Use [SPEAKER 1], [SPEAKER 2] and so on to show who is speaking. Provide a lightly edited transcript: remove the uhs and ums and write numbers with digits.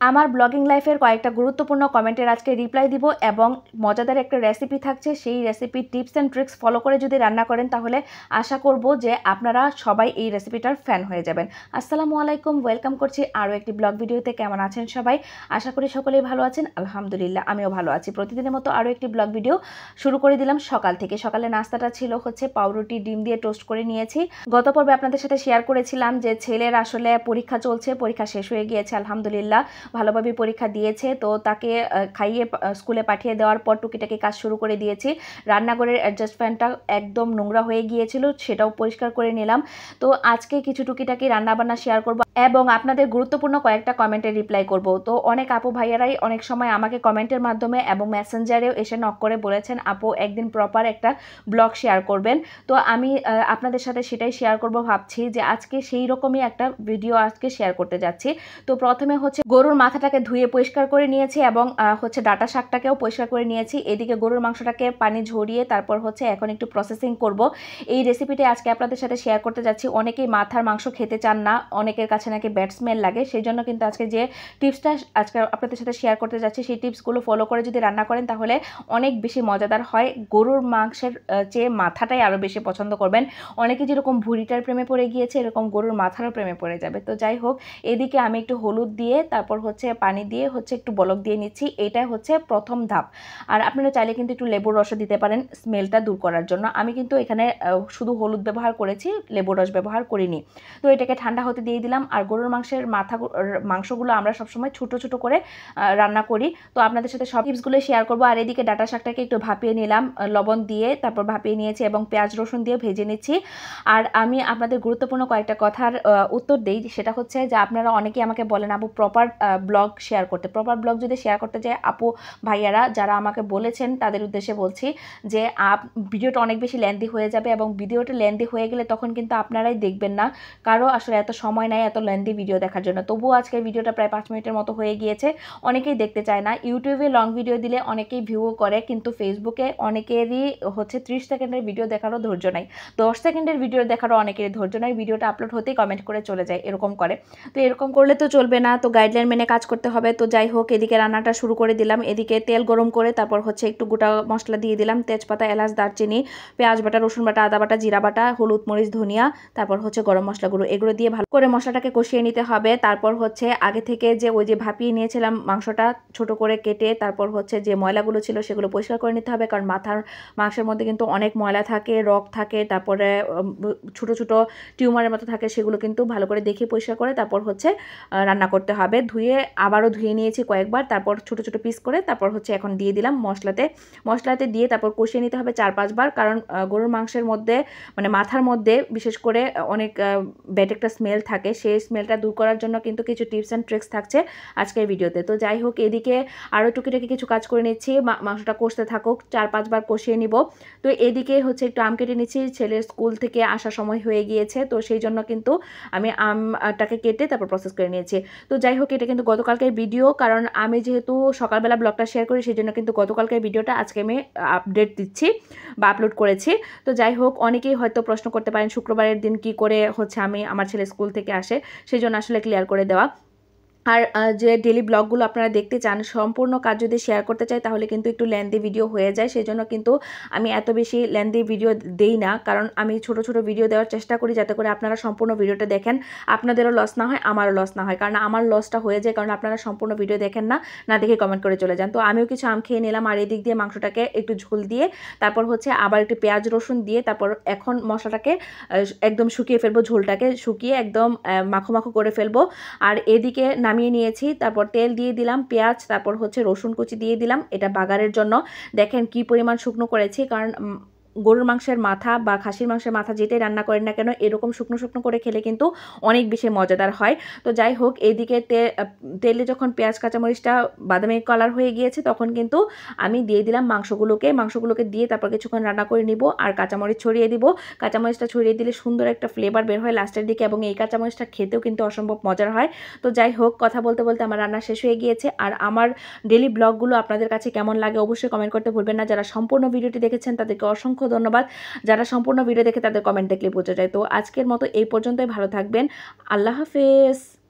[SPEAKER 1] আমার ব্লগিং লাইফের কয়েকটা গুরুত্বপূর্ণ কমেন্টের আজকে রিপ্লাই দিব এবং মজাদার একটা রেসিপি থাকছে। সেই রেসিপির টিপস অ্যান্ড ট্রিক্স ফলো করে যদি রান্না করেন তাহলে আশা করব যে আপনারা সবাই এই রেসিপিটার ফ্যান হয়ে যাবেন। আসসালামু আলাইকুম, ওয়েলকাম করছি আরও একটি ব্লগ ভিডিওতে। কেমন আছেন সবাই? আশা করি সকলেই ভালো আছেন। আলহামদুলিল্লাহ আমিও ভালো আছি। প্রতিদিনের মতো আরও একটি ব্লগ ভিডিও শুরু করে দিলাম সকাল থেকে। সকালে নাস্তাটা ছিল হচ্ছে পাউরুটি ডিম দিয়ে টোস্ট করে নিয়েছি। গত পর্বে আপনাদের সাথে শেয়ার করেছিলাম যে ছেলের আসলে পরীক্ষা চলছে, পরীক্ষা শেষ হয়ে গিয়েছে আলহামদুলিল্লাহ, ভালোভাবে পরীক্ষা দিয়েছে। তো তাকে খাইয়ে স্কুলে পাঠিয়ে দেওয়ার পর টুকিটাকি কাজ শুরু করে দিয়েছি। রান্নাঘরের অ্যাডজাস্ট ফ্যানটা একদম নোংরা হয়ে গিয়েছিল, সেটাও পরিষ্কার করে নিলাম। তো আজকে কিছু টুকিটাকি রান্নাবান্না শেয়ার করব এবং আপনাদের গুরুত্বপূর্ণ কয়েকটা কমেন্টের রিপ্লাই করব। তো অনেক আপু ভাইয়ারাই অনেক সময় আমাকে কমেন্টের মাধ্যমে এবং মেসেঞ্জারেও এসে নক করে বলেছেন আপু একদিন প্রপার একটা ব্লগ শেয়ার করবেন। তো আমি আপনাদের সাথে সেটাই শেয়ার করব ভাবছি যে আজকে সেই রকমই একটা ভিডিও আজকে শেয়ার করতে যাচ্ছি। তো প্রথমে হচ্ছে গরুর মাথাটাকে ধুয়ে পরিষ্কার করে নিয়েছি এবং হচ্ছে ডাটা শাকটাকেও পরিষ্কার করে নিয়েছি। এদিকে গরুর মাংসটাকে পানি ঝরিয়ে তারপর হচ্ছে এখন একটু প্রসেসিং করব। এই রেসিপিটা আজকে আপনাদের সাথে শেয়ার করতে যাচ্ছি। অনেকেই মাথার মাংস খেতে চান না, অনেকের কাছে নাকি ব্যাড স্মেল লাগে, সেই জন্য কিন্তু আজকে যে টিপসটা আজকে আপনাদের সাথে শেয়ার করতে যাচ্ছি সেই টিপসগুলো ফলো করে যদি রান্না করেন তাহলে অনেক বেশি মজাদার হয়। গরুর মাংসের চেয়ে মাথাটাই আরও বেশি পছন্দ করবেন। অনেকে যেরকম ভুঁড়িটার প্রেমে পড়ে গিয়েছে এরকম গরুর মাথারও প্রেমে পড়ে যাবে। তো যাই হোক, এদিকে আমি একটু হলুদ দিয়ে তারপর হচ্ছে পানি দিয়ে হচ্ছে একটু বলক দিয়ে নিচ্ছি। এটাই হচ্ছে প্রথম ধাপ। আর আপনারা চাইলে কিন্তু একটু লেবুর রসও দিতে পারেন স্মেলটা দূর করার জন্য। আমি কিন্তু এখানে শুধু হলুদ ব্যবহার করেছি, লেবুর রস ব্যবহার করিনি। তো এটাকে ঠান্ডা হতে দিয়ে দিলাম। আর গরুর মাংসের মাংসগুলো আমরা সবসময় ছোটো ছোটো করে রান্না করি। তো আপনাদের সাথে সব টিপসগুলো শেয়ার করবো। আর এদিকে ডাটা শাকটাকে একটু ভাপিয়ে নিলাম লবণ দিয়ে, তারপর ভাপিয়ে নিয়েছি এবং পেঁয়াজ রসুন দিয়ে ভেজে নিচ্ছি। আর আমি আপনাদের গুরুত্বপূর্ণ কয়েকটা কথার উত্তর দিই, সেটা হচ্ছে যে আপনারা অনেকেই আমাকে বলেন আপু প্রপার ব্লগ শেয়ার করতে। প্রপার ব্লগ যদি শেয়ার করতে যায় আপু ভাইয়ারা যারা আমাকে বলেছেন তাদের উদ্দেশ্যে বলছি যে ভিডিওটা অনেক বেশি লেন্দি হয়ে যাবে এবং ভিডিওটা লেন্দি হয়ে গেলে তখন কিন্তু আপনারাই দেখবেন না, কারো আসলে এত সময় নেই এত লেন্দি ভিডিও দেখার জন্য। তবুও আজকের ভিডিওটা প্রায় 5 মিনিটের মতো হয়ে গিয়েছে, অনেকেই দেখতে চায় না। ইউটিউবে লং ভিডিও দিলে অনেকেই ভিউও করে, কিন্তু ফেসবুকে অনেকেরই হচ্ছে 30 সেকেন্ডের ভিডিও দেখারও ধৈর্য নাই, 10 সেকেন্ডের ভিডিও দেখারও অনেকেরই ধৈর্য নাই। ভিডিওটা আপলোড হতেই কমেন্ট করে চলে যায়, এরকম করে। তো এরকম করলে তো চলবে না, তো গাইডলাইন মেনে কাজ করতে হবে। তো যাই হোক, এদিকে রান্নাটা শুরু করে দিলাম। এদিকে তেল গরম করে তারপর হচ্ছে একটু গোটা মশলা দিয়ে দিলাম, তেজপাতা, এলাচ, দারচিনি, পেঁয়াজ বাটা, রসুন বাটা, আদা বাটা, জিরা বাটা, হলুদ, মরিচ, ধনিয়া, তারপর হচ্ছে গরম মশলা গুঁড়ো, এগুলো দিয়ে ভালো করে মশলাটাকে কষিয়ে নিতে হবে। তারপর হচ্ছে আগে থেকে যে ওই যে ভাপিয়ে নিয়েছিলাম মাংসটা ছোট করে কেটে তারপর হচ্ছে যে ময়লাগুলো ছিল সেগুলো পরিষ্কার করে নিতে হবে, কারণ মাংসের মধ্যে কিন্তু অনেক ময়লা থাকে, রক থাকে, তারপরে ছোট ছোট টিউমারের মতো থাকে, সেগুলো কিন্তু ভালো করে দেখে পরিষ্কার করে তারপর হচ্ছে রান্না করতে হবে। ধুয়ে আবারও ধুয়ে নিয়েছি কয়েকবার, তারপর ছোট ছোট পিস করে তারপর হচ্ছে এখন দিয়ে দিলাম মশলাতে দিয়ে তারপর কষিয়ে নিতে হবে 4-5 বার, কারণ গরুর মাংসের মধ্যে মানে মাথার মধ্যে বিশেষ করে অনেক ব্যাড একটা স্মেল থাকে, সেই স্মেলটা দূর করার জন্য কিন্তু কিছু টিপস অ্যান্ড ট্রিক্স থাকছে আজকের ভিডিওতে। তো যাই হোক, এদিকে আরও টুকিটাকি কিছু কাজ করে নিচ্ছি। মাংসটা কষতে থাকুক, 4-5 বার কষিয়ে নিব। তো এদিকে হচ্ছে একটু আম কেটে নিচ্ছি, ছেলের স্কুল থেকে আসার সময় হয়ে গিয়েছে, তো সেই জন্য কিন্তু আমি আমটাকে কেটে তারপর প্রসেস করে নিয়েছি। তো যাই হোক, এটা কিন্তু গতকালকের ভিডিও, কারণ আমি যেহেতু সকালবেলা ব্লগটা শেয়ার করি সেই জন্য কিন্তু গতকালকের ভিডিওটা আজকে আমি আপডেট দিচ্ছি বা আপলোড করেছি। তো যাই হোক, অনেকেই হয়তো প্রশ্ন করতে পারেন শুক্রবারের দিন কি করে হচ্ছে আমি আমার ছেলে স্কুল থেকে আসে, সেই জন্য আসলে ক্লিয়ার করে দেওয়া। আর যে ডেলি ব্লগগুলো আপনারা দেখতে চান সম্পূর্ণ কাজ যদি শেয়ার করতে চাই তাহলে কিন্তু একটু লেন্দি ভিডিও হয়ে যায়, সেই জন্য কিন্তু আমি এত বেশি লেন্দি ভিডিও দেই না, কারণ আমি ছোট ছোট ভিডিও দেওয়ার চেষ্টা করি যাতে করে আপনারা সম্পূর্ণ ভিডিওটা দেখেন, আপনাদেরও লস না হয় আমারও লস না হয়, কারণ আমার লসটা হয়ে যায় কারণ আপনারা সম্পূর্ণ ভিডিও দেখেন না দেখে কমেন্ট করে চলে যান। তো আমিও কিছু আম খেয়ে নিলাম আর এদিক দিয়ে মাংসটাকে একটু ঝোল দিয়ে তারপর হচ্ছে আবার একটু পেঁয়াজ রসুন দিয়ে তারপর এখন মশলাটাকে একদম শুকিয়ে ফেলবো, ঝোলটাকে শুকিয়ে একদম মাখো মাখো করে ফেলবো। আর এদিকে নামিয়ে নিয়েছি, তারপর তেল দিয়ে দিলাম, পেঁয়াজ, তারপর হচ্ছে রসুন কুচি দিয়ে দিলাম, এটা বাগারের জন্য। দেখেন কি পরিমাণ শুকনো করেছি, কারণ গরুর মাংসের মাথা বা খাসির মাংসের মাথা যেটাই রান্না করেন না কেন এরকম শুকনো শুকনো করে খেলে কিন্তু অনেক বেশি মজাদার হয়। তো যাই হোক, এইদিকে তেলে যখন পেঁয়াজ কাঁচামরিচটা বাদামি কালার হয়ে গিয়েছে তখন কিন্তু আমি দিয়ে দিলাম মাংসগুলোকে দিয়ে তারপর কিছুক্ষণ রান্না করে নিব আর কাঁচামরিচ ছড়িয়ে দিব। কাঁচামরিচটা ছড়িয়ে দিলে সুন্দর একটা ফ্লেভার বের হয় লাস্টের দিকে এবং এই কাঁচামরিচটা খেতেও কিন্তু অসম্ভব মজার হয়। তো যাই হোক, কথা বলতে বলতে আমার রান্না শেষ হয়ে গিয়েছে। আর আমার ডেলি ব্লগগুলো আপনাদের কাছে কেমন লাগে অবশ্যই কমেন্ট করতে ভুলবেন না। যারা সম্পূর্ণ ভিডিওটি দেখেছেন তাদেরকে অসংখ্য ধন্যবাদ, যারা সম্পূর্ণ ভিডিও দেখে তাদের কমেন্ট দেখলে বোঝা যায়। তো আজকের মতো এই পর্যন্তই, ভালো থাকবেন, আল্লাহ হাফেজ।